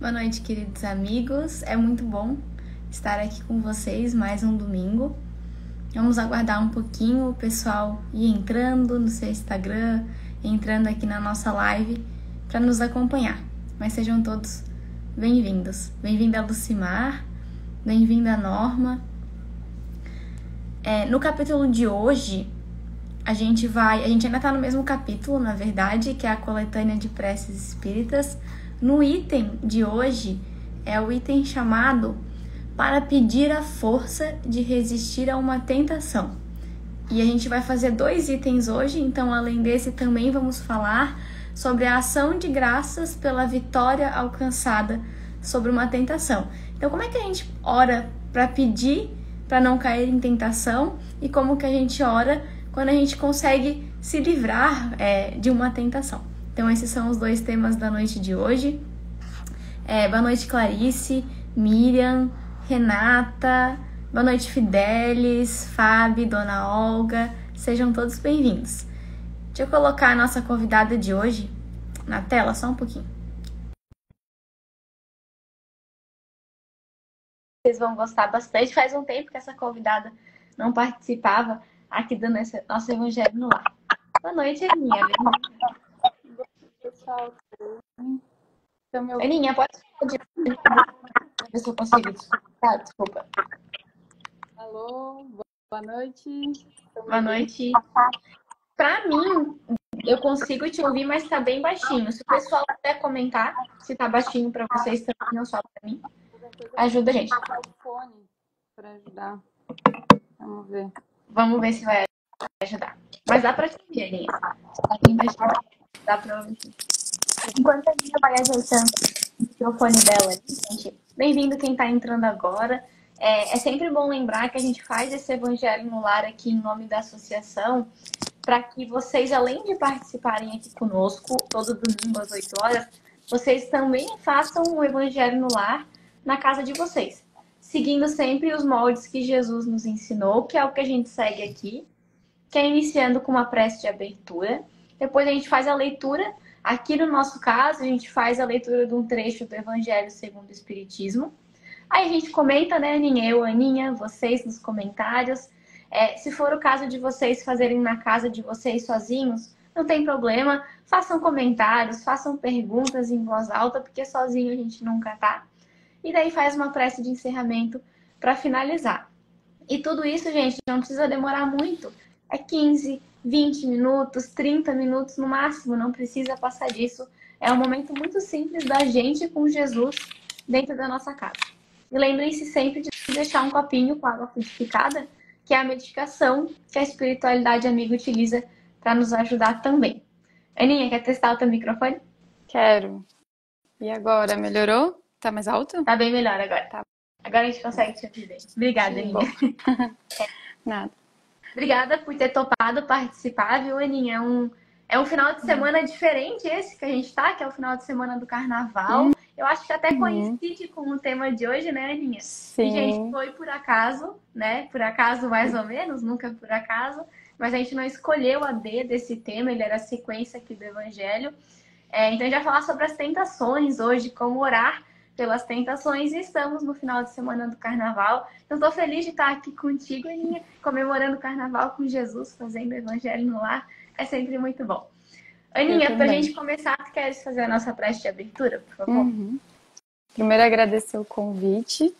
Boa noite, queridos amigos. É muito bom estar aqui com vocês mais um domingo. Vamos aguardar um pouquinho o pessoal ir entrando no seu Instagram, entrando aqui na nossa live para nos acompanhar. Mas sejam todos bem-vindos. Bem-vinda Lucimar, bem-vinda Norma. No capítulo de hoje, a gente ainda está no mesmo capítulo, na verdade, que é a coletânea de preces espíritas. No item de hoje, é o item chamado para pedir a força de resistir a uma tentação. E a gente vai fazer 2 itens hoje, então além desse também vamos falar sobre a ação de graças pela vitória alcançada sobre uma tentação. Então como é que a gente ora para pedir para não cair em tentação e como que a gente ora quando a gente consegue se livrar de uma tentação. Então esses são os 2 temas da noite de hoje. Boa noite, Clarice, Miriam, Renata, boa noite, Fidelis, Fábio, Dona Olga, sejam todos bem-vindos. Deixa eu colocar a nossa convidada de hoje na tela, só um pouquinho. Vocês vão gostar bastante, faz um tempo que essa convidada não participava aqui do nosso Evangelho no Lar. Boa noite, Aninha. Pessoal, Aninha, pode ver se eu consigo desculpa. Alô, boa noite. Boa noite. Pra mim, eu consigo te ouvir, mas tá bem baixinho. Se o pessoal puder comentar se tá baixinho pra vocês também, não só pra mim, ajuda a gente. Vou o fone para ajudar. Vamos ver. Vamos ver se vai ajudar. Mas dá pra te ouvir, Aninha. Tá bem baixinho. Dá pra ouvir. Enquanto a Aninha vai ajeitando o microfone dela ali, gente, bem-vindo quem tá entrando agora. É sempre bom lembrar que a gente faz esse Evangelho no Lar aqui em nome da associação, para que vocês, além de participarem aqui conosco, todo domingo às 8 horas, vocês também façam o Evangelho no Lar na casa de vocês, seguindo sempre os moldes que Jesus nos ensinou, que é o que a gente segue aqui, que é iniciando com uma prece de abertura. Depois a gente faz a leitura. Aqui no nosso caso, a gente faz a leitura de um trecho do Evangelho segundo o Espiritismo. Aí a gente comenta, né, Aninha, Aninha, vocês nos comentários. Se for o caso de vocês fazerem na casa de vocês sozinhos, não tem problema. Façam comentários, façam perguntas em voz alta, porque sozinho a gente nunca tá. E daí faz uma prece de encerramento para finalizar. E tudo isso, gente, não precisa demorar muito. É 15, 20 minutos, 30 minutos no máximo, não precisa passar disso. É um momento muito simples da gente com Jesus dentro da nossa casa. E lembrem-se sempre de deixar um copinho com água purificada, que é a medicação que a espiritualidade amiga utiliza para nos ajudar também. Aninha, quer testar o teu microfone? Quero. E agora, melhorou? Tá mais alto? Tá bem melhor agora. Tá. Agora a gente consegue te ouvir bem. Obrigada, Aninha. Nada. Obrigada por ter topado participar, viu, Aninha? É um final de semana diferente esse que a gente tá, que é o final de semana do Carnaval. Eu acho que até coincide com o tema de hoje, né, Aninha? Sim. E, gente, foi por acaso, né? Por acaso, mais ou menos, nunca por acaso. Mas a gente não escolheu a D desse tema, ele era a sequência aqui do Evangelho. Então a gente vai falar sobre as tentações hoje, como orar pelas tentações, e estamos no final de semana do Carnaval. Então estou feliz de estar aqui contigo, Aninha, comemorando o Carnaval com Jesus, fazendo o Evangelho no Lar. É sempre muito bom. Aninha, para a gente começar, tu queres fazer a nossa prece de abertura, por favor? Primeiro agradecer o convite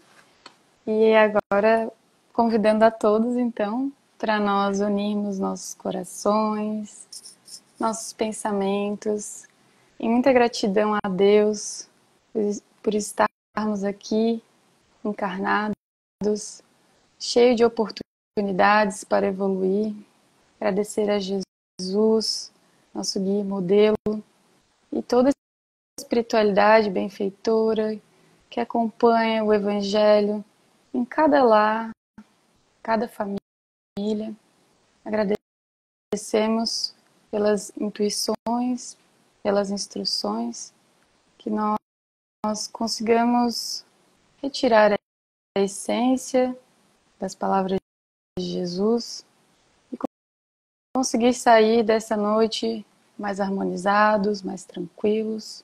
e agora convidando a todos, então, para nós unirmos nossos corações, nossos pensamentos, e muita gratidão a Deus por estarmos aqui, encarnados, cheios de oportunidades para evoluir. Agradecer a Jesus, nosso guia e modelo, e toda a espiritualidade benfeitora que acompanha o Evangelho em cada lar, cada família. Agradecemos pelas intuições, pelas instruções, que nós consigamos retirar a essência das palavras de Jesus e conseguir sair dessa noite mais harmonizados, mais tranquilos.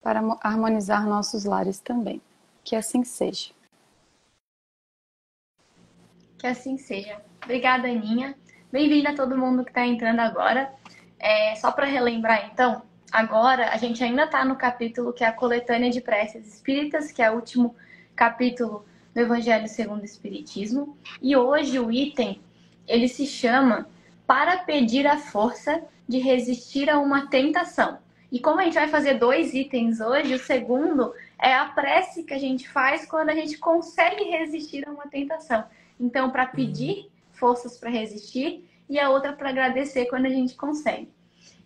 para harmonizar nossos lares também. Que assim seja. Que assim seja. Obrigada, Aninha. Bem-vinda a todo mundo que está entrando agora. Só para relembrar, então, agora a gente ainda está no capítulo que é a coletânea de preces espíritas, que é o último capítulo do Evangelho segundo o Espiritismo. E hoje o item, ele se chama Para Pedir a Força de Resistir a uma Tentação. E como a gente vai fazer 2 itens hoje, o segundo é a prece que a gente faz quando a gente consegue resistir a uma tentação. Então, para pedir forças para resistir e a outra para agradecer quando a gente consegue.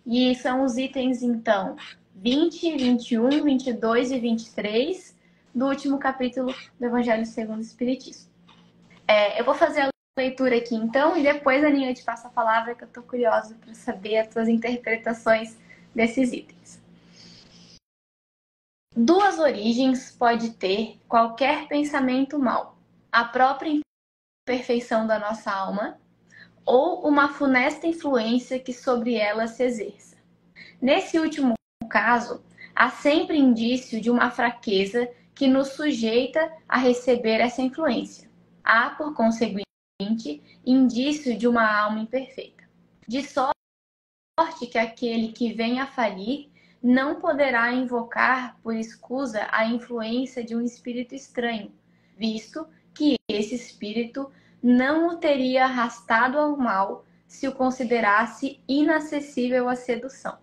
E são os itens, então, 20, 21, 22 e 23 do último capítulo do Evangelho segundo o Espiritismo. Eu vou fazer a leitura aqui, então, e depois, Aninha, eu te passo a palavra, que eu estou curiosa para saber as suas interpretações desses itens. 2 origens pode ter qualquer pensamento mau: a própria imperfeição da nossa alma ou uma funesta influência que sobre ela se exerça. Nesse último caso, há sempre indício de uma fraqueza que nos sujeita a receber essa influência. Há, por conseguinte, indício de uma alma imperfeita. De sorte que aquele que vem a falir não poderá invocar por escusa a influência de um espírito estranho, visto que esse espírito não o teria arrastado ao mal se o considerasse inacessível à sedução.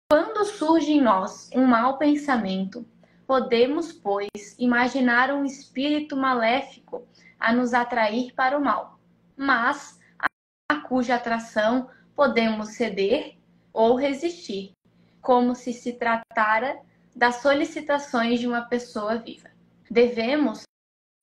Quando surge em nós um mau pensamento, podemos, pois, imaginar um espírito maléfico a nos atrair para o mal, mas a cuja atração podemos ceder ou resistir, como se tratara das solicitações de uma pessoa viva. Devemos,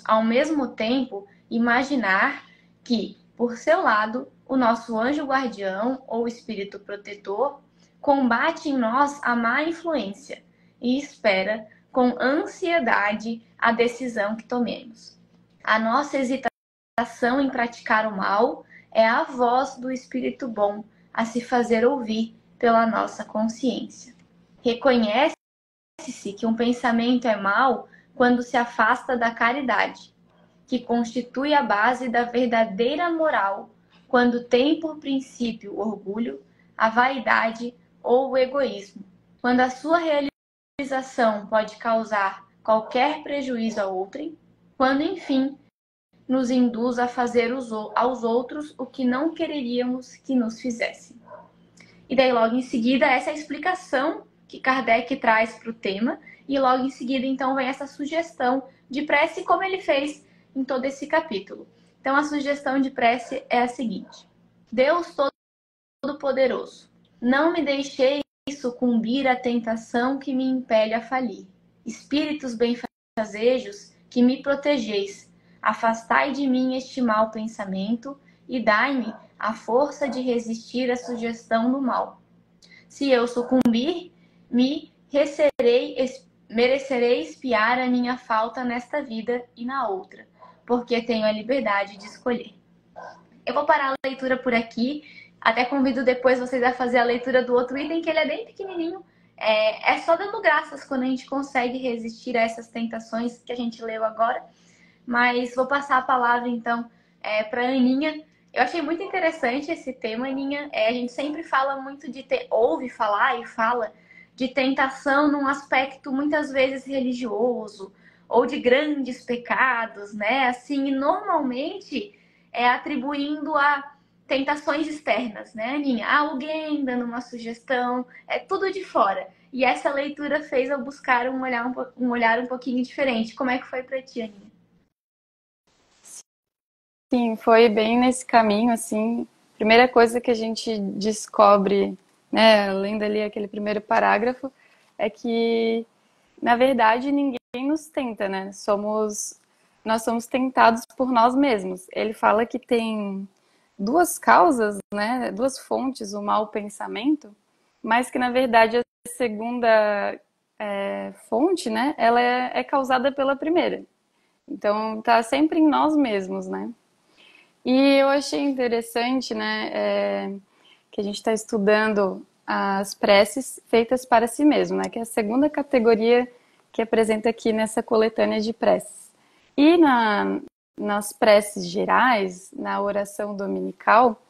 ao mesmo tempo, imaginar que, por seu lado, o nosso anjo guardião ou espírito protetor combate em nós a má influência e espera com ansiedade a decisão que tomemos. A nossa hesitação em praticar o mal é a voz do espírito bom a se fazer ouvir pela nossa consciência. Reconhece-se que um pensamento é mau quando se afasta da caridade, que constitui a base da verdadeira moral, quando tem por princípio o orgulho, a vaidade ou o egoísmo, quando a sua realização pode causar qualquer prejuízo a outrem, quando, enfim, nos induz a fazer aos outros o que não quereríamos que nos fizessem. E daí, logo em seguida, essa é a explicação que Kardec traz para o tema, e logo em seguida, então, vem essa sugestão de prece, como ele fez em todo esse capítulo. Então, a sugestão de prece é a seguinte: Deus Todo-Poderoso, não me deixeis sucumbir à tentação que me impele a falir. Espíritos benfazejos, que me protegeis, afastai de mim este mau pensamento e dai-me a força de resistir à sugestão do mal. Se eu sucumbir, merecerei expiar a minha falta nesta vida e na outra, porque tenho a liberdade de escolher. Eu vou parar a leitura por aqui. Até convido depois vocês a fazer a leitura do outro item, que ele é bem pequenininho. É só dando graças quando a gente consegue resistir a essas tentações que a gente leu agora. Mas vou passar a palavra, então, para a Aninha. Eu achei muito interessante esse tema, Aninha. A gente sempre fala muito ouve falar e fala de tentação num aspecto muitas vezes religioso ou de grandes pecados, né? Assim, normalmente atribuindo a tentações externas, né, Aninha? Alguém dando uma sugestão, é tudo de fora. E essa leitura fez eu buscar um olhar um pouquinho diferente. Como é que foi para ti, Aninha? Sim, foi bem nesse caminho, assim. Primeira coisa que a gente descobre, né, lendo ali aquele primeiro parágrafo, é que, na verdade, ninguém nos tenta, né? Nós somos tentados por nós mesmos. Ele fala que tem 2 causas, né, 2 fontes, o mau pensamento, mas que, na verdade, a segunda fonte, né, ela é causada pela primeira. Então, tá sempre em nós mesmos, né? E eu achei interessante, né, que a gente está estudando as preces feitas para si mesmo, né? Que é a segunda categoria que apresenta aqui nessa coletânea de preces. E nas preces gerais, na oração dominical,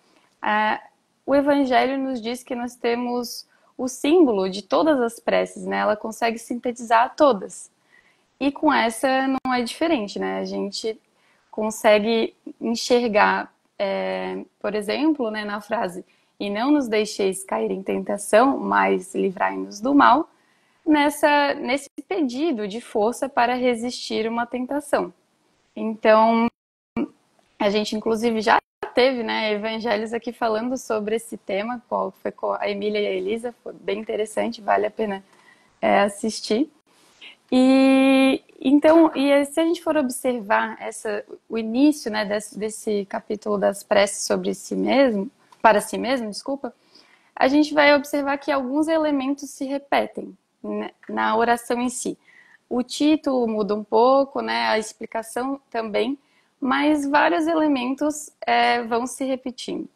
o Evangelho nos diz que nós temos o símbolo de todas as preces, né? Ela consegue sintetizar todas. E com essa não é diferente, né? A gente consegue enxergar, por exemplo, né, na frase "e não nos deixeis cair em tentação, mas livrai-nos do mal", nesse pedido de força para resistir uma tentação. Então, a gente inclusive já teve, né, evangelhos aqui falando sobre esse tema, qual foi com a Emília e a Elisa, foi bem interessante, vale a pena assistir. E então, se a gente for observar o início, né, desse capítulo das preces sobre si mesmo, para si mesmo, desculpa, a gente vai observar que alguns elementos se repetem, né, na oração em si. O título muda um pouco, né, a explicação também, mas vários elementos vão se repetindo.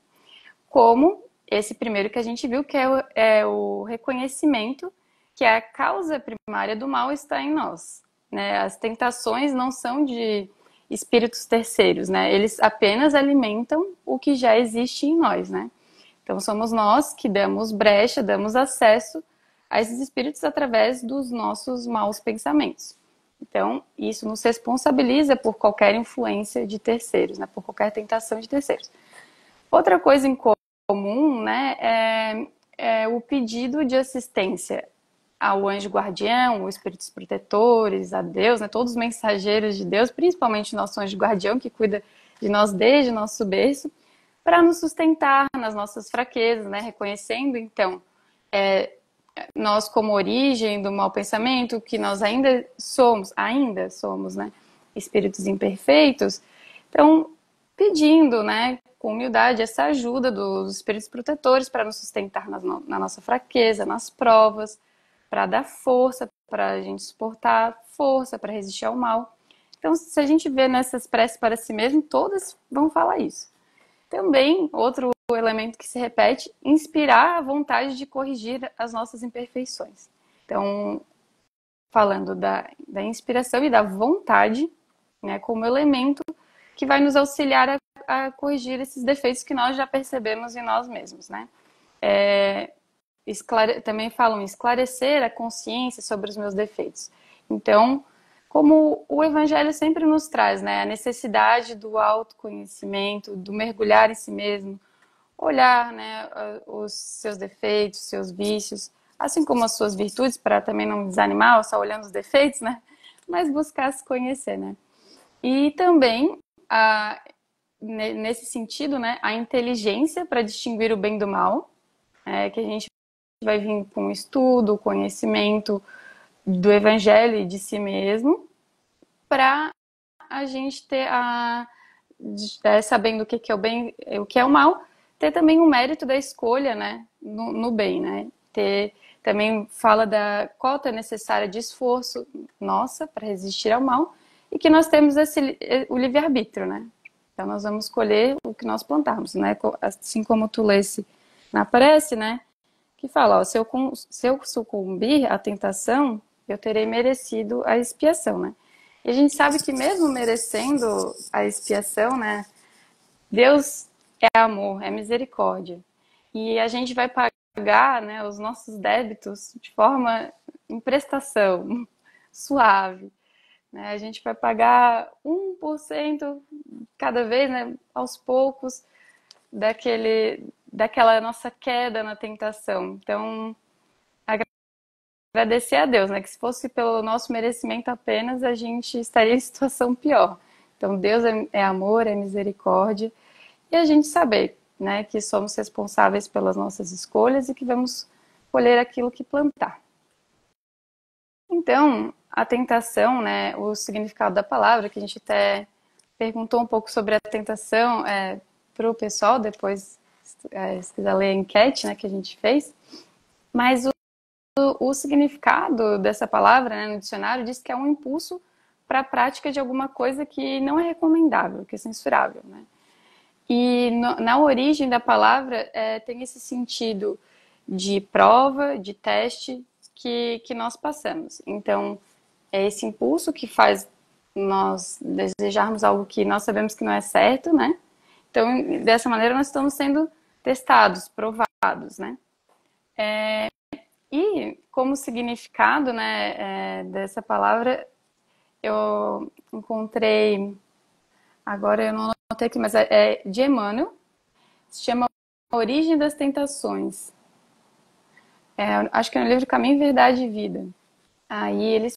Como esse primeiro que a gente viu, que é o reconhecimento que a causa primária do mal está em nós, né? As tentações não são de espíritos terceiros, né? Eles apenas alimentam o que já existe em nós, né? Então somos nós que damos brecha, damos acesso a esses espíritos através dos nossos maus pensamentos. Então isso nos responsabiliza por qualquer influência de terceiros, né? Por qualquer tentação de terceiros. Outra coisa em comum, né, é o pedido de assistência ao anjo guardião, os espíritos protetores, a Deus, né, todos os mensageiros de Deus, principalmente o nosso anjo guardião, que cuida de nós desde o nosso berço, para nos sustentar nas nossas fraquezas, né, reconhecendo, então, nós como origem do mau pensamento, que nós ainda somos, né, espíritos imperfeitos, então, pedindo, né, com humildade, essa ajuda dos espíritos protetores para nos sustentar na nossa fraqueza, nas provas, para dar força para a gente suportar, força para resistir ao mal. Então, se a gente vê nessas preces para si mesmo, todas vão falar isso. Também, outro elemento que se repete, inspirar a vontade de corrigir as nossas imperfeições. Então, falando da inspiração e da vontade, né, como elemento que vai nos auxiliar a corrigir esses defeitos que nós já percebemos em nós mesmos, né? Também falam esclarecer a consciência sobre os meus defeitos. Então, como o Evangelho sempre nos traz, né, a necessidade do autoconhecimento, do mergulhar em si mesmo, olhar, né, os seus defeitos, seus vícios, assim como as suas virtudes, para também não desanimar, só olhando os defeitos, né, mas buscar se conhecer, né. E também, nesse sentido, né, a inteligência para distinguir o bem do mal, que a gente vai vir com estudo, conhecimento do Evangelho e de si mesmo, para a gente ter sabendo o que é o bem e o que é o mal, ter também o mérito da escolha, né, no bem, né? Também fala da cota necessária de esforço nossa para resistir ao mal e que nós temos o livre-arbítrio, né? Então nós vamos escolher o que nós plantarmos, né? Assim como tu lesse na prece, né? Que fala, ó, se eu sucumbir à tentação, eu terei merecido a expiação, né? E a gente sabe que mesmo merecendo a expiação, né? Deus é amor, é misericórdia. E a gente vai pagar, né, os nossos débitos de forma em prestação, suave. Né? A gente vai pagar 1% cada vez, né, aos poucos, daquela nossa queda na tentação. Então, agradecer a Deus, né? Que se fosse pelo nosso merecimento apenas, a gente estaria em situação pior. Então, Deus é amor, é misericórdia. E a gente saber, né, que somos responsáveis pelas nossas escolhas e que vamos colher aquilo que plantar. Então, a tentação, né, o significado da palavra, que a gente até perguntou um pouco sobre a tentação para o pessoal, depois, se quiser ler a enquete, né, que a gente fez. Mas o significado dessa palavra, né, no dicionário diz que é um impulso para a prática de alguma coisa que não é recomendável, que é censurável, né? E na origem da palavra tem esse sentido de prova, de teste que nós passamos. Então, é esse impulso que faz nós desejarmos algo que nós sabemos que não é certo, né? Então, dessa maneira, nós estamos sendo testados, provados, né? E como significado, né, dessa palavra, eu encontrei, agora eu não anotei aqui, mas é de Emmanuel, se chama A Origem das Tentações. Acho que é no livro Caminho, Verdade e Vida. Aí ele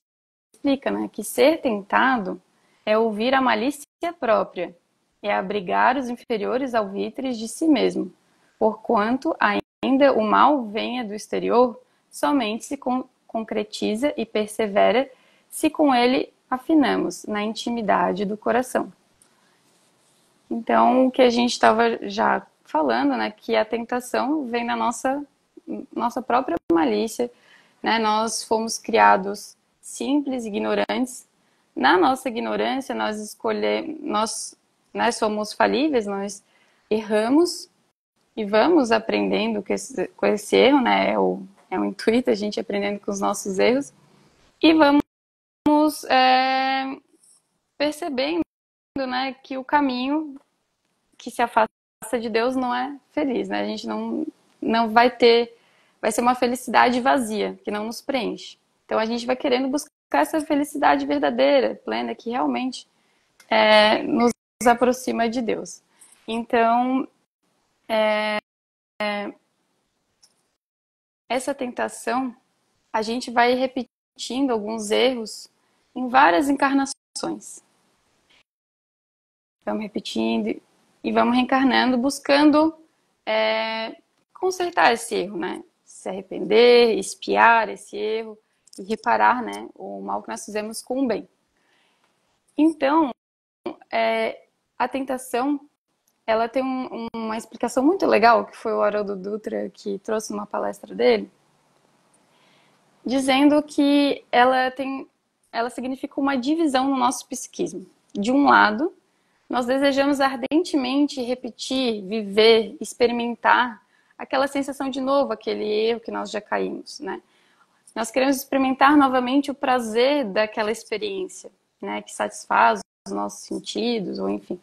explica, né, que ser tentado é ouvir a malícia própria, é abrigar os inferiores alvitres de si mesmo, porquanto ainda o mal venha do exterior, somente se concretiza e persevera se com ele afinamos na intimidade do coração. Então, o que a gente estava já falando, né, que a tentação vem da nossa própria malícia, né? Nós fomos criados simples, ignorantes. Na nossa ignorância, nós escolhemos, nós somos falíveis, nós erramos e vamos aprendendo com esse erro, né? É o intuito, a gente aprendendo com os nossos erros e vamos percebendo, né, que o caminho que se afasta de Deus não é feliz, né? A gente não vai ser uma felicidade vazia, que não nos preenche. Então a gente vai querendo buscar essa felicidade verdadeira, plena, que realmente nos aproxima de Deus. Então, essa tentação, a gente vai repetindo alguns erros em várias encarnações. Vamos repetindo e vamos reencarnando, buscando consertar esse erro, né? Se arrepender, espiar esse erro e reparar, né, o mal que nós fizemos com o bem. Então, a tentação, ela tem uma explicação muito legal, que foi o Haroldo Dutra que trouxe numa palestra dele, dizendo que ela significa uma divisão no nosso psiquismo. De um lado, nós desejamos ardentemente repetir, viver, experimentar aquela sensação de novo, aquele erro que nós já caímos, né? Nós queremos experimentar novamente o prazer daquela experiência, né, que satisfaz os nossos sentidos, ou enfim.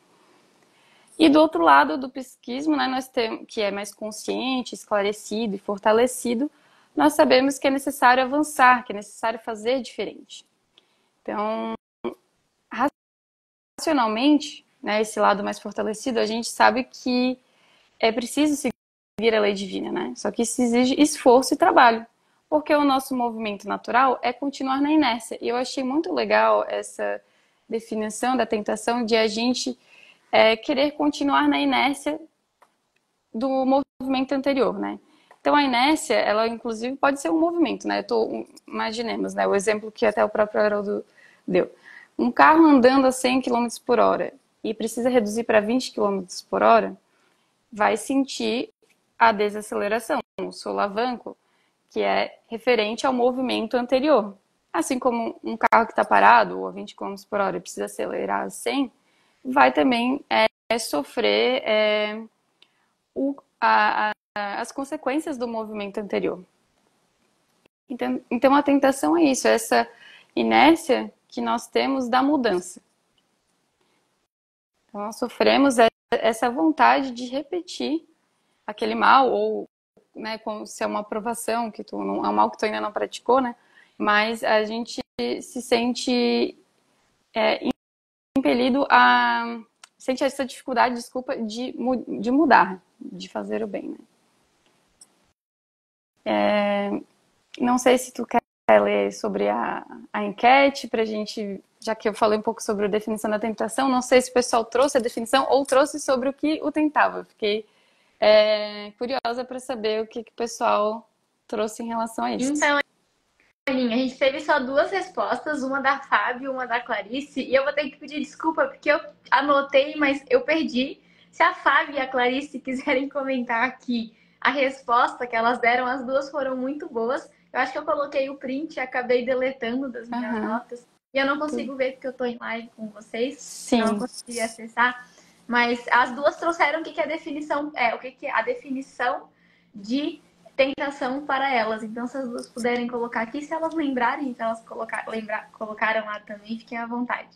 E do outro lado do psiquismo, né, nós temos, que é mais consciente, esclarecido e fortalecido, nós sabemos que é necessário avançar, que é necessário fazer diferente. Então, racionalmente, né, esse lado mais fortalecido, a gente sabe que é preciso seguir a lei divina, né? Só que isso exige esforço e trabalho, porque o nosso movimento natural é continuar na inércia. E eu achei muito legal essa definição da tentação de a gente querer continuar na inércia do movimento anterior, né? Então a inércia, ela inclusive pode ser um movimento, né? Imaginemos, né, o exemplo que até o próprio Haroldo deu. Um carro andando a 100 km por hora e precisa reduzir para 20 km por hora, vai sentir a desaceleração, o solavanco, que é referente ao movimento anterior. Assim como um carro que está parado ou a 20 km por hora e precisa acelerar a 100, vai também sofrer as consequências do movimento anterior. Então a tentação é isso, essa inércia que nós temos da mudança. Então nós sofremos essa vontade de repetir aquele mal, ou né, se é uma aprovação, que é um mal que tu ainda não praticou, né? Mas a gente se sente impelido sente essa dificuldade, de mudar, de fazer o bem, né? Não sei se tu quer ler sobre a enquete pra gente, já que eu falei um pouco sobre a definição da tentação, não sei se o pessoal trouxe a definição ou trouxe sobre o que o tentava. Fiquei curiosa para saber o que o pessoal trouxe em relação a isso. Então, Aninha, a gente teve só 2 respostas, uma da Fábio e uma da Clarice, e eu vou ter que pedir desculpa porque eu anotei, mas eu perdi. Se a Fábio e a Clarice quiserem comentar aqui a resposta que elas deram, as duas foram muito boas. Eu acho que eu coloquei o print e acabei deletando das minhas notas. E eu não consigo ver porque eu tô em live com vocês. Sim. Não consegui acessar. Mas as duas trouxeram o que é a definição, a definição de tentação para elas. Então, se as duas puderem colocar aqui, se elas lembrarem, então elas colocaram lá também, fiquem à vontade.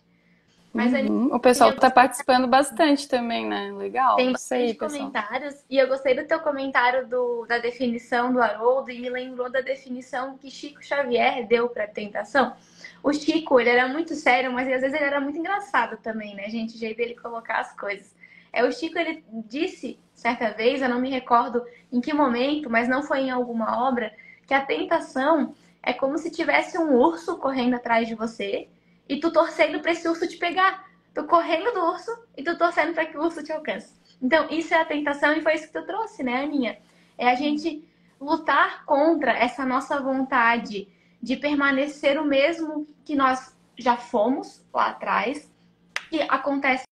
Mas O pessoal tá participando bastante também, né? Legal. tem Isso aí, bastante pessoal. comentários. E eu gostei do teu comentário da definição do Haroldo e me lembrou da definição que Chico Xavier deu para tentação. O Chico, ele era muito sério, mas às vezes ele era muito engraçado também, né, gente? O jeito dele colocar as coisas. O Chico, ele disse certa vez, eu não me recordo em que momento, mas não foi em alguma obra, que a tentação é como se tivesse um urso correndo atrás de você e tu torcendo para esse urso te pegar. Tu correndo do urso e tu torcendo para que o urso te alcance. Então, isso é a tentação e foi isso que tu trouxe, né, Aninha? É a gente lutar contra essa nossa vontade de permanecer o mesmo que nós já fomos lá atrás. E acontece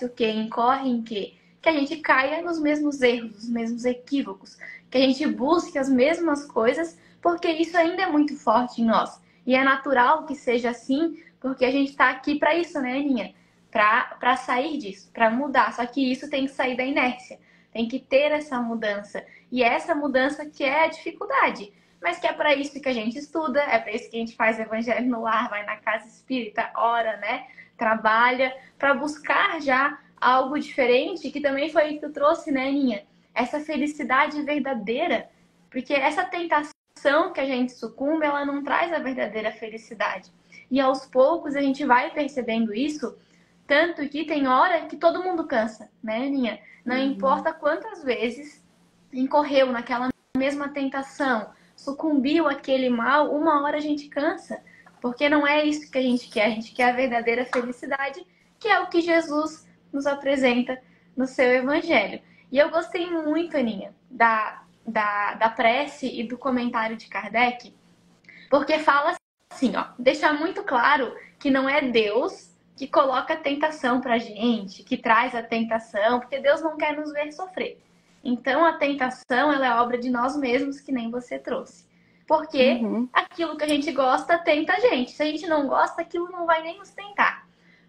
o quê? Incorre em quê? Que a gente caia nos mesmos erros, nos mesmos equívocos. Que a gente busque as mesmas coisas, porque isso ainda é muito forte em nós. E é natural que seja assim, porque a gente está aqui para isso, né, Aninha? Para sair disso, para mudar. Só que isso tem que sair da inércia. Tem que ter essa mudança. E essa mudança que é a dificuldade. Mas que é para isso que a gente estuda, é para isso que a gente faz evangelho no lar, vai na casa espírita, ora, né? Trabalha, para buscar já algo diferente, que também foi o que tu trouxe, né, Aninha? Essa felicidade verdadeira. Porque essa tentação que a gente sucumbe, ela não traz a verdadeira felicidade. E aos poucos a gente vai percebendo isso, tanto que tem hora que todo mundo cansa, né, Aninha? Não importa quantas vezes incorreu naquela mesma tentação, sucumbiu àquele mal, uma hora a gente cansa. Porque não é isso que a gente quer a verdadeira felicidade, que é o que Jesus nos apresenta no seu evangelho. E eu gostei muito, Aninha, da prece e do comentário de Kardec, porque fala assim, ó, deixa muito claro que não é Deus que coloca a tentação pra gente, que traz a tentação, porque Deus não quer nos ver sofrer. Então a tentação, ela é obra de nós mesmos, que nem você trouxe. Porque aquilo que a gente gosta tenta a gente. Se a gente não gosta, aquilo não vai nem nos tentar.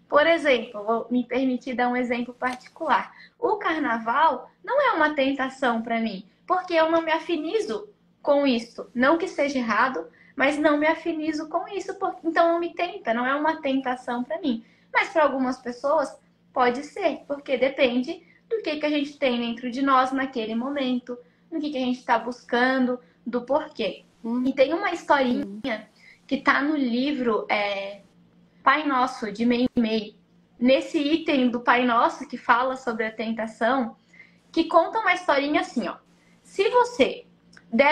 Por exemplo, vou me permitir dar um exemplo particular. O carnaval não é uma tentação para mim, porque eu não me afinizo com isso. Não que seja errado, mas não me afinizo com isso, então não me tenta, não é uma tentação para mim. Mas para algumas pessoas pode ser, porque depende do que a gente tem dentro de nós naquele momento, do que a gente está buscando, do porquê. E tem uma historinha que está no livro Pai Nosso, de Meimei. Nesse item do Pai Nosso, que fala sobre a tentação, que conta uma historinha assim, ó. Se você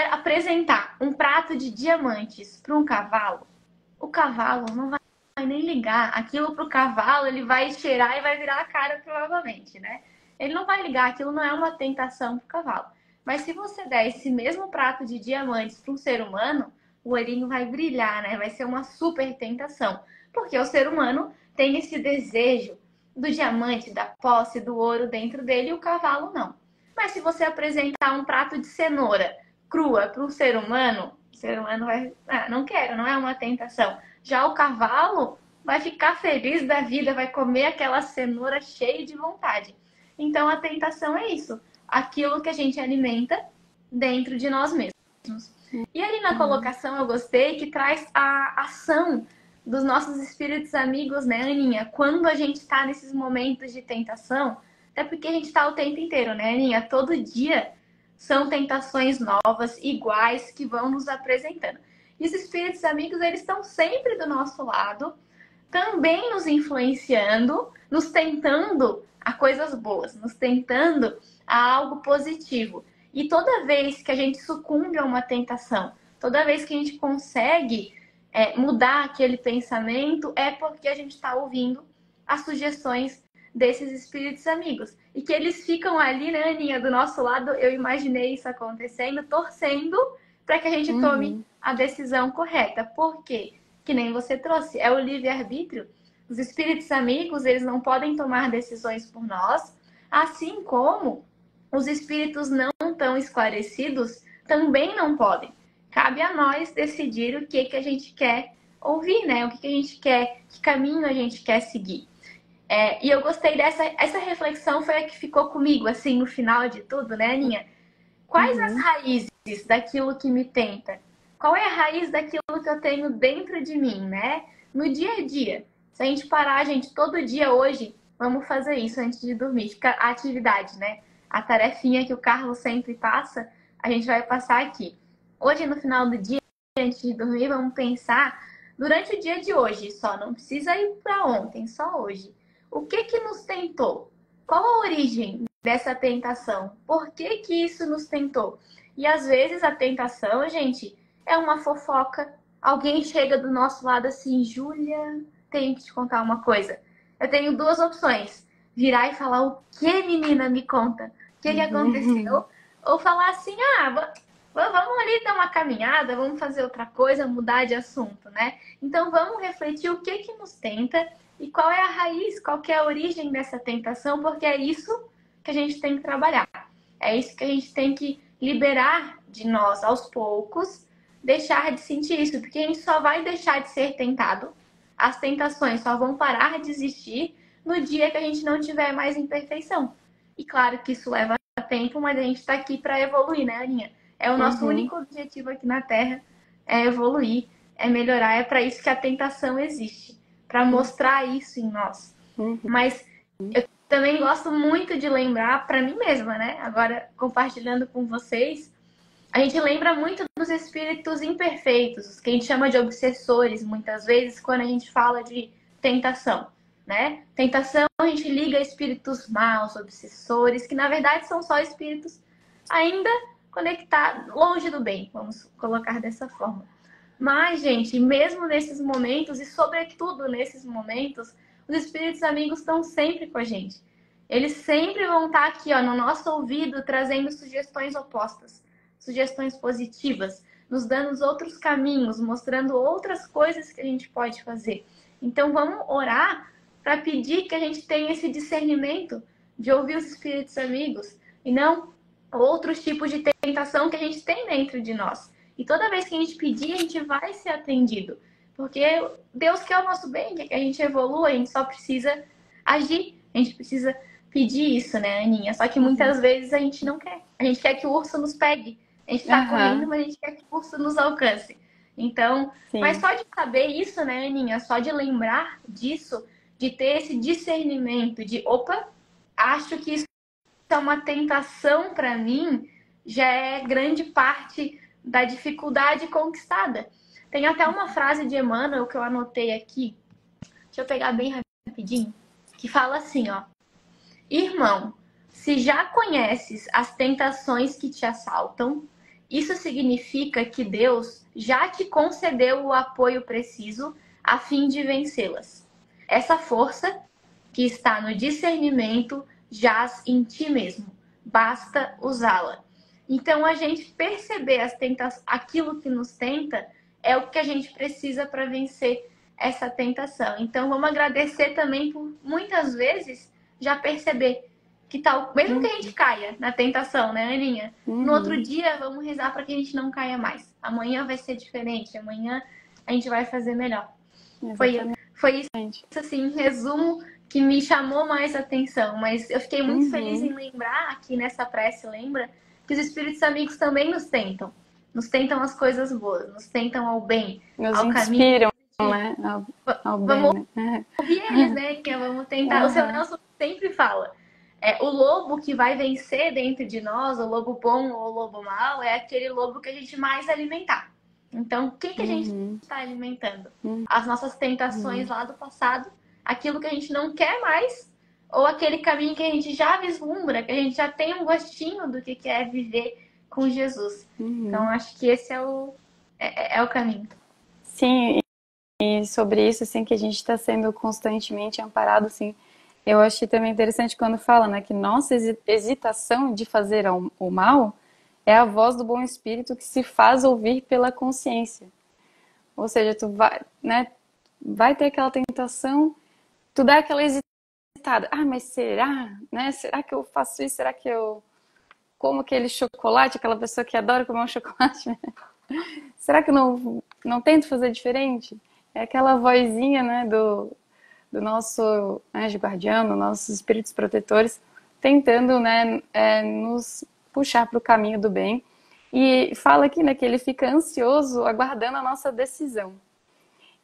apresentar um prato de diamantes para um cavalo, o cavalo não vai nem ligar. Aquilo para o cavalo, ele vai cheirar e vai virar a cara, provavelmente, né? Ele não vai ligar, aquilo não é uma tentação para o cavalo. Mas se você der esse mesmo prato de diamantes para um ser humano, o olhinho vai brilhar, né? Vai ser uma super tentação. Porque o ser humano tem esse desejo do diamante, da posse, do ouro dentro dele, e o cavalo não. Mas se você apresentar um prato de cenoura crua para um ser humano, o ser humano vai... não quero, não é uma tentação. Já o cavalo vai ficar feliz da vida, vai comer aquela cenoura cheia de vontade. Então a tentação é isso, aquilo que a gente alimenta dentro de nós mesmos. E ali na colocação eu gostei que traz a ação dos nossos espíritos amigos, né, Aninha? Quando a gente está nesses momentos de tentação, até porque a gente está o tempo inteiro, né, Aninha? Todo dia são tentações novas, iguais, que vão nos apresentando. E os espíritos amigos, eles estão sempre do nosso lado, também nos influenciando, nos tentando a coisas boas, nos tentando a algo positivo. E toda vez que a gente sucumbe a uma tentação, toda vez que a gente consegue mudar aquele pensamento, é porque a gente está ouvindo as sugestões desses espíritos amigos. E que eles ficam ali, né, Aninha, do nosso lado, eu imaginei isso acontecendo, torcendo para que a gente tome a decisão correta. Por quê? Que nem você trouxe, é o livre-arbítrio. Os espíritos amigos, eles não podem tomar decisões por nós, assim como os espíritos não tão esclarecidos também não podem. Cabe a nós decidir o que a gente quer ouvir, né? O que a gente quer, que caminho a gente quer seguir. E eu gostei essa reflexão, foi a que ficou comigo, assim, no final de tudo, né, Aninha? Quais as raízes daquilo que me tenta? Qual é a raiz daquilo que eu tenho dentro de mim, né? No dia a dia. Se a gente parar, gente, todo dia hoje, vamos fazer isso antes de dormir. Fica a atividade, né? A tarefinha que o Carlos sempre passa, a gente vai passar aqui. Hoje, no final do dia, antes de dormir, vamos pensar durante o dia de hoje só. Não precisa ir para ontem, só hoje. O que que nos tentou? Qual a origem dessa tentação? Por que que isso nos tentou? E às vezes a tentação, gente, é uma fofoca. Alguém chega do nosso lado assim, Júlia, tenho que te contar uma coisa. Eu tenho duas opções. Virar e falar, o que, menina, me conta? O que que aconteceu? Ou falar assim, vamos ali dar uma caminhada, vamos fazer outra coisa, mudar de assunto, né? Então vamos refletir o que que nos tenta e qual é a raiz, qual que é a origem dessa tentação, porque é isso que a gente tem que trabalhar. É isso que a gente tem que liberar de nós aos poucos, deixar de sentir isso, porque a gente só vai deixar de ser tentado, as tentações só vão parar de existir no dia que a gente não tiver mais imperfeição. E claro que isso leva tempo, mas a gente está aqui para evoluir, né, Aninha? É o nosso único objetivo aqui na Terra, é evoluir, é melhorar, é para isso que a tentação existe, para mostrar isso em nós. Mas eu também gosto muito de lembrar para mim mesma, né? Agora, compartilhando com vocês, a gente lembra muito dos espíritos imperfeitos, os que a gente chama de obsessores, muitas vezes, quando a gente fala de tentação, né? Tentação, a gente liga a espíritos maus, obsessores, que na verdade são só espíritos ainda conectados, longe do bem, vamos colocar dessa forma. Mas, gente, mesmo nesses momentos, e sobretudo nesses momentos, os espíritos amigos estão sempre com a gente. Eles sempre vão estar aqui, ó, no nosso ouvido, trazendo sugestões opostas, sugestões positivas, nos dando outros caminhos, mostrando outras coisas que a gente pode fazer. Então, vamos orar para pedir que a gente tenha esse discernimento de ouvir os espíritos amigos e não outros tipos de tentação que a gente tem dentro de nós. E toda vez que a gente pedir, a gente vai ser atendido. Porque Deus quer o nosso bem, quer que a gente evolua, a gente só precisa agir. A gente precisa pedir isso, né, Aninha? Só que muitas vezes a gente não quer. A gente quer que o urso nos pegue. A gente tá correndo, mas a gente quer que o urso nos alcance. Então, mas só de saber isso, né, Aninha? Só de lembrar disso, de ter esse discernimento de, opa, acho que isso é uma tentação para mim, já é grande parte da dificuldade conquistada. Tem até uma frase de Emmanuel que eu anotei aqui, deixa eu pegar bem rapidinho, que fala assim, ó: irmão, se já conheces as tentações que te assaltam, isso significa que Deus já te concedeu o apoio preciso a fim de vencê-las. Essa força que está no discernimento jaz em ti mesmo. Basta usá-la. Então, a gente perceber aquilo que nos tenta é o que a gente precisa para vencer essa tentação. Então, vamos agradecer também por muitas vezes já perceber que tal, mesmo que a gente caia na tentação, né, Aninha? No outro dia, vamos rezar para que a gente não caia mais. Amanhã vai ser diferente. Amanhã a gente vai fazer melhor. Foi isso, assim, em resumo, que me chamou mais atenção, mas eu fiquei muito feliz em lembrar aqui nessa prece, lembra? Que os espíritos amigos também nos tentam as coisas boas, nos tentam ao bem, nos ao inspiram, caminho. Né? Ao vamos bem, né? ouvir eles, né? Que vamos tentar. O seu Nelson sempre fala, o lobo que vai vencer dentro de nós, o lobo bom ou o lobo mau, é aquele lobo que a gente mais alimentar. Então, o que a gente está alimentando? As nossas tentações lá do passado, aquilo que a gente não quer mais, ou aquele caminho que a gente já vislumbra, que a gente já tem um gostinho do que é viver com Jesus. Então, acho que esse é o caminho. Sim, e sobre isso, assim, que a gente está sendo constantemente amparado, assim, eu achei também interessante quando fala, né, que nossa hesitação de fazer o mal é a voz do bom espírito que se faz ouvir pela consciência. Ou seja, tu vai, né, vai ter aquela tentação, tu dá aquela hesitada. Ah, mas será? Né? Será que eu faço isso? Será que eu como aquele chocolate, aquela pessoa que adora comer um chocolate? Será que eu não tento fazer diferente? É aquela vozinha, né, do nosso anjo guardião, nossos espíritos protetores, tentando, né, nos puxar para o caminho do bem. E fala aqui, né, que ele fica ansioso aguardando a nossa decisão.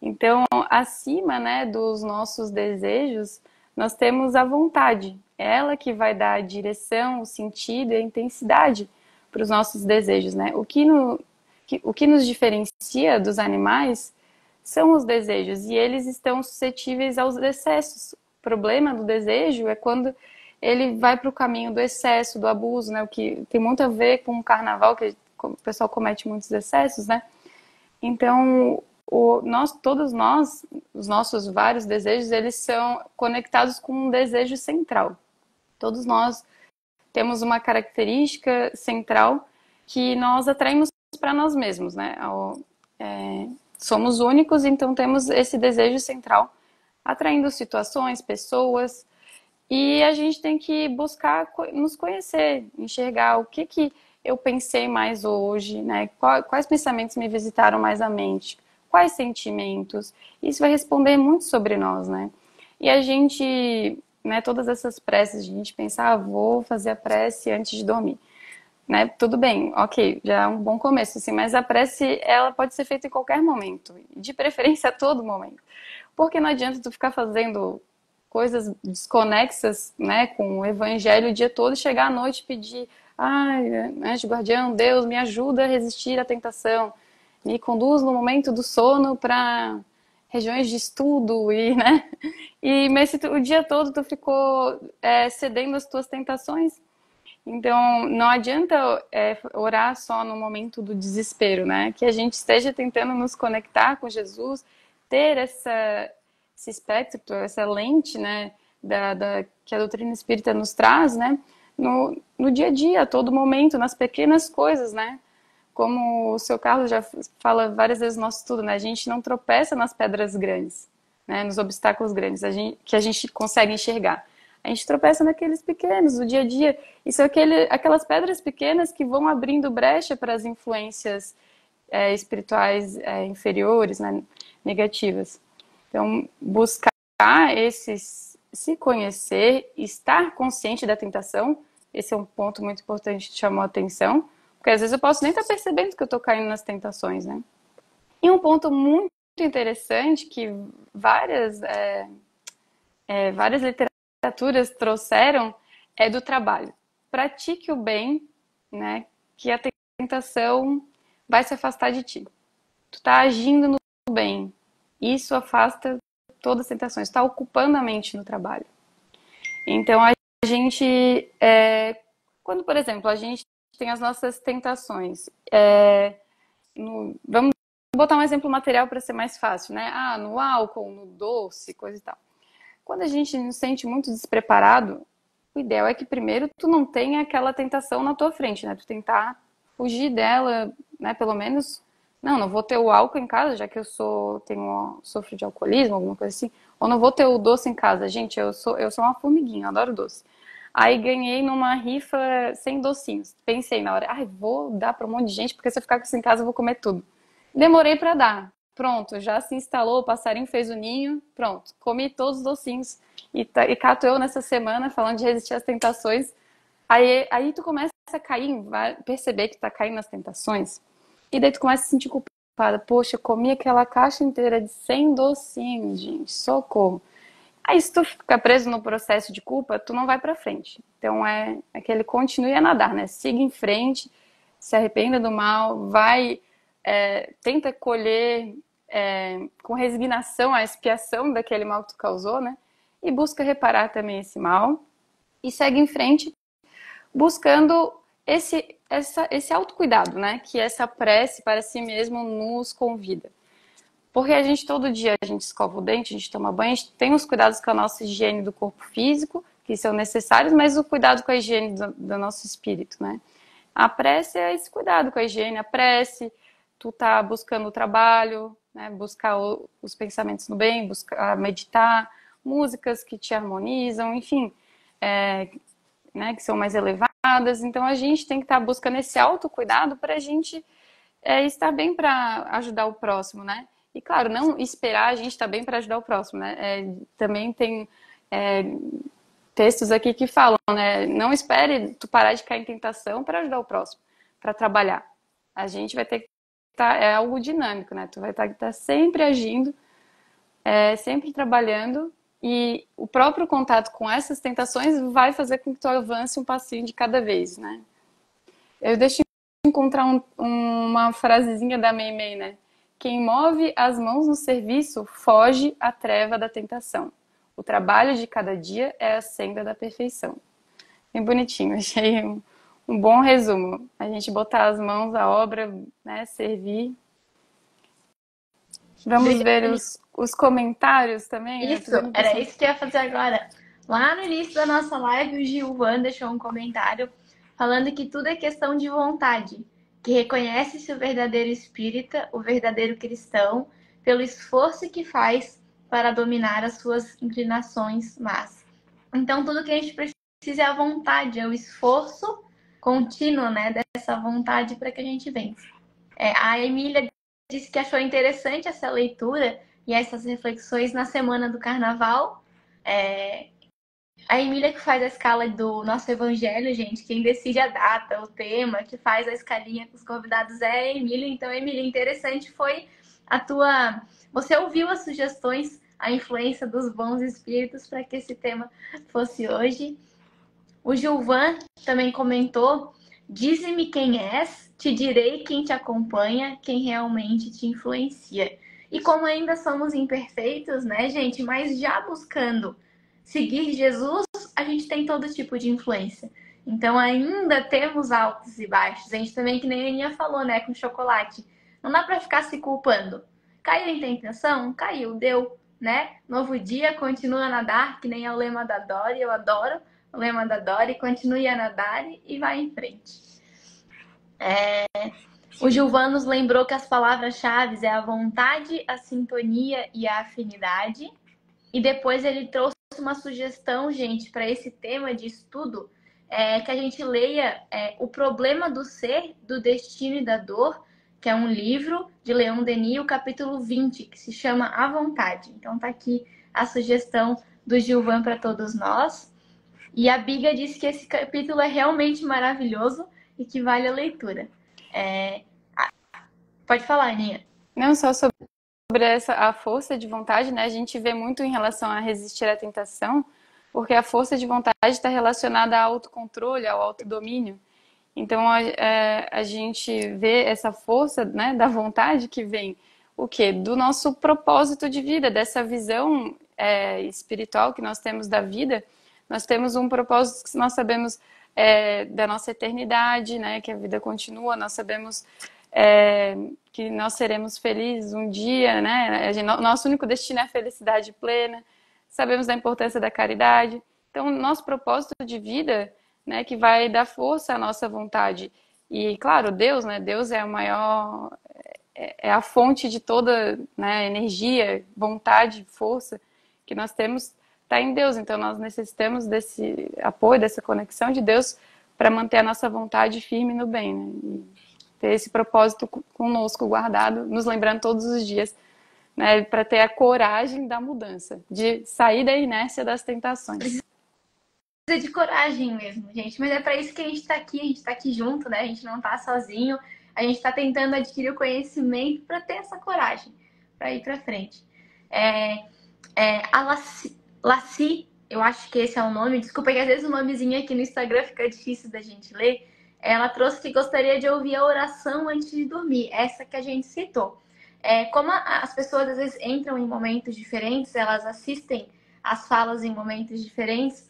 Então, acima, né, dos nossos desejos, nós temos a vontade. É ela que vai dar a direção, o sentido e a intensidade para os nossos desejos, né? O que nos diferencia dos animais são os desejos, e eles estão suscetíveis aos excessos. O problema do desejo é quando ele vai para o caminho do excesso, do abuso, né? O que tem muito a ver com o carnaval, que o pessoal comete muitos excessos, né? Então, todos nós, os nossos vários desejos, eles são conectados com um desejo central. Todos nós temos uma característica central que nós atraímos para nós mesmos, né? Somos únicos, então temos esse desejo central, atraindo situações, pessoas, e a gente tem que buscar nos conhecer, enxergar o que eu pensei mais hoje, né? Quais pensamentos me visitaram mais a mente, quais sentimentos. Isso vai responder muito sobre nós, né? E a gente, né, todas essas preces, a gente pensar, vou fazer a prece antes de dormir. Né? Tudo bem, ok, já é um bom começo, assim, mas a prece, ela pode ser feita em qualquer momento, de preferência a todo momento. Porque não adianta tu ficar fazendo coisas desconexas, né, com o evangelho o dia todo e chegar à noite e pedir, ai, anjo guardião, Deus, me ajuda a resistir à tentação, me conduz no momento do sono para regiões de estudo e, né, mas se o dia todo tu ficou cedendo às tuas tentações, então, não adianta orar só no momento do desespero, né? Que a gente esteja tentando nos conectar com Jesus, ter esse espectro, essa lente, né? Que a doutrina espírita nos traz, né? No dia a dia, a todo momento, nas pequenas coisas, né? Como o seu Carlos já fala várias vezes no nosso estudo, né? A gente não tropeça nas pedras grandes, né? Nos obstáculos grandes, que a gente consegue enxergar. A gente tropeça naqueles pequenos, do dia a dia. E são aquelas pedras pequenas que vão abrindo brecha para as influências espirituais inferiores, né, negativas. Então, buscar se conhecer, estar consciente da tentação, esse é um ponto muito importante que chamou a atenção, porque às vezes eu posso nem estar percebendo que eu estou caindo nas tentações, né? E um ponto muito interessante que várias literaturas trouxeram é do trabalho. Pratique o bem, né? Que a tentação vai se afastar de ti. Tu tá agindo no bem. Isso afasta todas as tentações. Está ocupando a mente no trabalho. Então a gente, quando por exemplo a gente tem as nossas tentações, vamos botar um exemplo material para ser mais fácil, né? No álcool, no doce, coisa e tal. Quando a gente se sente muito despreparado, o ideal é que primeiro tu não tenha aquela tentação na tua frente, né? Tu tentar fugir dela, né? Pelo menos, não vou ter o álcool em casa, já que eu sofro de alcoolismo, alguma coisa assim. Ou não vou ter o doce em casa. Gente, eu sou uma formiguinha, eu adoro doce. Aí ganhei numa rifa 100 docinhos. Pensei na hora, vou dar para um monte de gente, porque se eu ficar com isso em casa eu vou comer tudo. Demorei para dar. Pronto, já se instalou, o passarinho fez o ninho, pronto, comi todos os docinhos. E cato eu nessa semana falando de resistir às tentações. Aí tu começa a cair, vai perceber que tá caindo nas tentações. E daí tu começa a se sentir culpada. Poxa, eu comi aquela caixa inteira de 100 docinhos, gente, socorro. Aí se tu ficar preso no processo de culpa, tu não vai pra frente. Então é aquele continue a nadar, né? Siga em frente, se arrependa do mal, tenta colher com resignação a expiação daquele mal que tu causou, né? E busca reparar também esse mal e segue em frente buscando esse autocuidado, né? Que essa prece para si mesmo nos convida. Porque todo dia a gente escova o dente, a gente toma banho, a gente tem os cuidados com a nossa higiene do corpo físico, que são necessários, mas o cuidado com a higiene do nosso espírito, né? A prece é esse cuidado com a higiene, a prece, tu tá buscando o trabalho, né? Buscar os pensamentos no bem, buscar meditar, músicas que te harmonizam, enfim, né, que são mais elevadas. Então a gente tem que estar buscando esse autocuidado para a gente estar bem para ajudar o próximo, né? E claro, não esperar a gente estar bem para ajudar o próximo, né? Também tem textos aqui que falam, né? Não espere tu parar de cair em tentação para ajudar o próximo, para trabalhar. A gente vai ter que estar, é algo dinâmico, né? Tu vai ter que estar sempre agindo, sempre trabalhando, e o próprio contato com essas tentações vai fazer com que tu avance um passinho de cada vez, né? Eu deixo encontrar uma frasezinha da Mei Mei, né? Quem move as mãos no serviço foge à treva da tentação. O trabalho de cada dia é a senda da perfeição. Bem bonitinho, achei um bom resumo. A gente botar as mãos à obra, né? Servir. Vamos ver Obrigada. os comentários também, né? Isso, Fazendo era questão. isso que eu ia fazer agora. Lá no início da nossa live, o Gilvan deixou um comentário falando que tudo é questão de vontade, que reconhece-se o verdadeiro espírita, o verdadeiro cristão, pelo esforço que faz para dominar as suas inclinações más. Então, tudo que a gente precisa é a vontade, é o esforço contínuo, né, dessa vontade para que a gente vença. A Emília disse que achou interessante essa leitura e essas reflexões na semana do carnaval. A Emília que faz a escala do nosso evangelho, gente, quem decide a data, o tema, que faz a escalinha com os convidados é a Emília. Então, Emília, interessante foi a tua... Você ouviu as sugestões, a influência dos bons espíritos para que esse tema fosse hoje. O Gilvan também comentou: dize-me quem és, te direi quem te acompanha, quem realmente te influencia. E como ainda somos imperfeitos, né, gente, mas já buscando seguir Jesus, a gente tem todo tipo de influência. Então ainda temos altos e baixos. A gente também, que nem a Aninha falou, né, com chocolate. Não dá para ficar se culpando. Caiu em tentação? Caiu, deu, né? Novo dia, continua a nadar, que nem é o lema da Dori, eu adoro o lema da Dori, continue a nadar e vai em frente. O Gilvan nos lembrou que as palavras-chave é a vontade, a sintonia e a afinidade. E depois ele trouxe uma sugestão, gente, para esse tema de estudo, que a gente leia O Problema do Ser, do Destino e da Dor, que é um livro de Leon Denis, o capítulo 20, que se chama A Vontade. Então tá aqui a sugestão do Gilvan para todos nós. E a Biga disse que esse capítulo é realmente maravilhoso e que vale a leitura. Pode falar, Aninha. Não só sobre a força de vontade, né? A gente vê muito em relação a resistir à tentação, porque a força de vontade está relacionada ao autocontrole, ao autodomínio. Então a gente vê essa força, né, da vontade que vem o quê? Do nosso propósito de vida, dessa visão espiritual que nós temos da vida. Nós temos um propósito que nós sabemos da nossa eternidade, né, que a vida continua, nós sabemos que nós seremos felizes um dia, né? Nosso único destino é a felicidade plena. Sabemos da importância da caridade. Então, nosso propósito de vida, né, que vai dar força à nossa vontade. E, claro, Deus, né? Deus é o maior, é a fonte de toda, né, energia, vontade, força que nós temos, está em Deus. Então, nós necessitamos desse apoio, dessa conexão de Deus para manter a nossa vontade firme no bem, né? E ter esse propósito conosco guardado, nos lembrando todos os dias, né, para ter a coragem da mudança, de sair da inércia das tentações. Precisa de coragem mesmo, gente. Mas é para isso que a gente está aqui junto, né? A gente não está sozinho. A gente está tentando adquirir o conhecimento para ter essa coragem, para ir para frente. A Laci, eu acho que esse é o nome. Desculpa que às vezes o nomezinho aqui no Instagram fica difícil da gente ler. Ela trouxe que gostaria de ouvir a oração antes de dormir, essa que a gente citou. Como as pessoas às vezes entram em momentos diferentes, elas assistem as falas em momentos diferentes,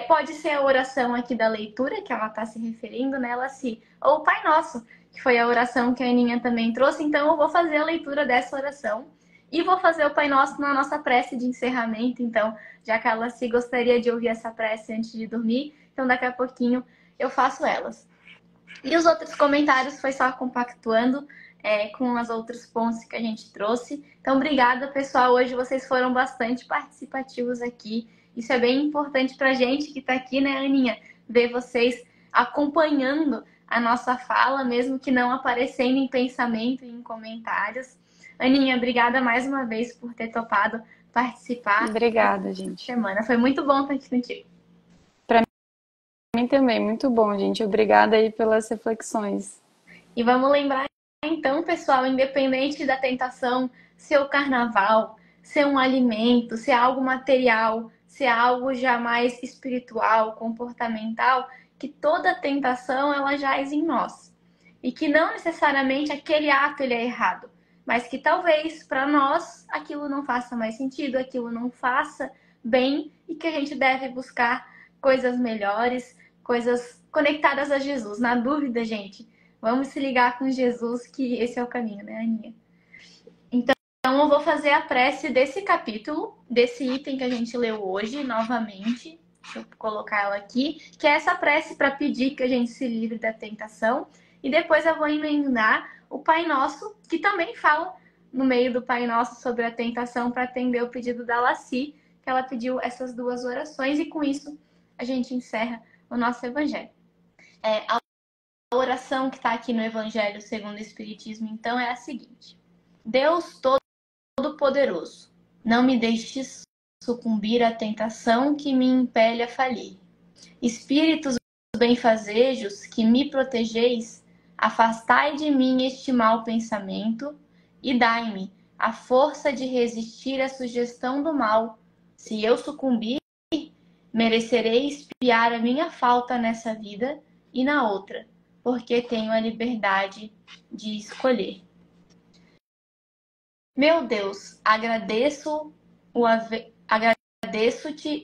pode ser a oração aqui da leitura, que ela está se referindo, né, Laci, ou o Pai Nosso, que foi a oração que a Aninha também trouxe. Então eu vou fazer a leitura dessa oração e vou fazer o Pai Nosso na nossa prece de encerramento. Então, já que a Laci gostaria de ouvir essa prece antes de dormir, então daqui a pouquinho eu faço elas. E os outros comentários foi só compactuando com os outros pontos que a gente trouxe. Então, obrigada, pessoal. Hoje vocês foram bastante participativos aqui. Isso é bem importante pra gente que tá aqui, né, Aninha? Ver vocês acompanhando a nossa fala, mesmo que não aparecendo em pensamento e em comentários. Aninha, obrigada mais uma vez por ter topado participar. Obrigada, gente. Semana. Foi muito bom estar aqui contigo. Para mim também, muito bom, gente. Obrigada aí pelas reflexões. E vamos lembrar então, pessoal, independente da tentação, ser o carnaval, ser um alimento, ser algo material, ser algo já mais espiritual, comportamental, que toda tentação ela jaz em nós. E que não necessariamente aquele ato ele é errado, mas que talvez para nós aquilo não faça mais sentido, aquilo não faça bem e que a gente deve buscar coisas melhores, coisas conectadas a Jesus. Na dúvida, gente, vamos se ligar com Jesus, que esse é o caminho, né, Aninha? Então, eu vou fazer a prece desse capítulo, desse item que a gente leu hoje, novamente. Deixa eu colocar ela aqui, que é essa prece para pedir que a gente se livre da tentação. E depois eu vou emendar o Pai Nosso, que também fala no meio do Pai Nosso sobre a tentação para atender o pedido da Laci, que ela pediu essas duas orações. E com isso a gente encerra o nosso evangelho. A oração que está aqui no Evangelho segundo o Espiritismo, então, é a seguinte: Deus Todo-Poderoso, não me deixes sucumbir à tentação que me impele a falir. Espíritos benfazejos que me protegeis, afastai de mim este mau pensamento e dai-me a força de resistir à sugestão do mal. Se eu sucumbir, merecerei expiar a minha falta nessa vida e na outra, porque tenho a liberdade de escolher. Meu Deus, agradeço-te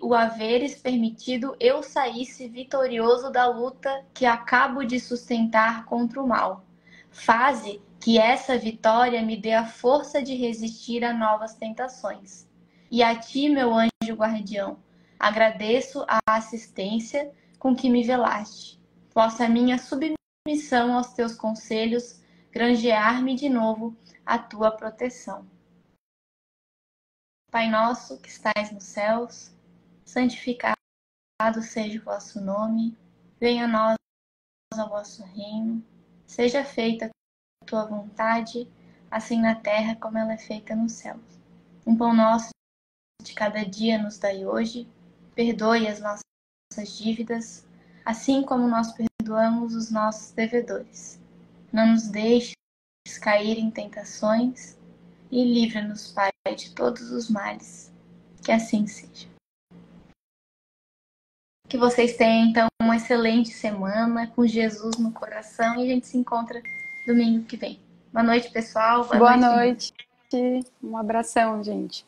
o haveres permitido eu saísse vitorioso da luta que acabo de sustentar contra o mal. Faze que essa vitória me dê a força de resistir a novas tentações. E a ti, meu anjo guardião, agradeço a assistência com que me velaste. Possa minha submissão aos teus conselhos granjear-me de novo a tua proteção. Pai nosso que estais nos céus, santificado seja o vosso nome, venha a nós o vosso reino, seja feita a tua vontade, assim na terra como ela é feita nos céus. O pão nosso de cada dia nos dai hoje, perdoe as nossas dívidas, assim como nós perdoamos os nossos devedores. Não nos deixes cair em tentações e livra-nos, Pai, de todos os males. Que assim seja. Que vocês tenham, então, uma excelente semana com Jesus no coração e a gente se encontra domingo que vem. Boa noite, pessoal. Boa noite. Um abração, gente.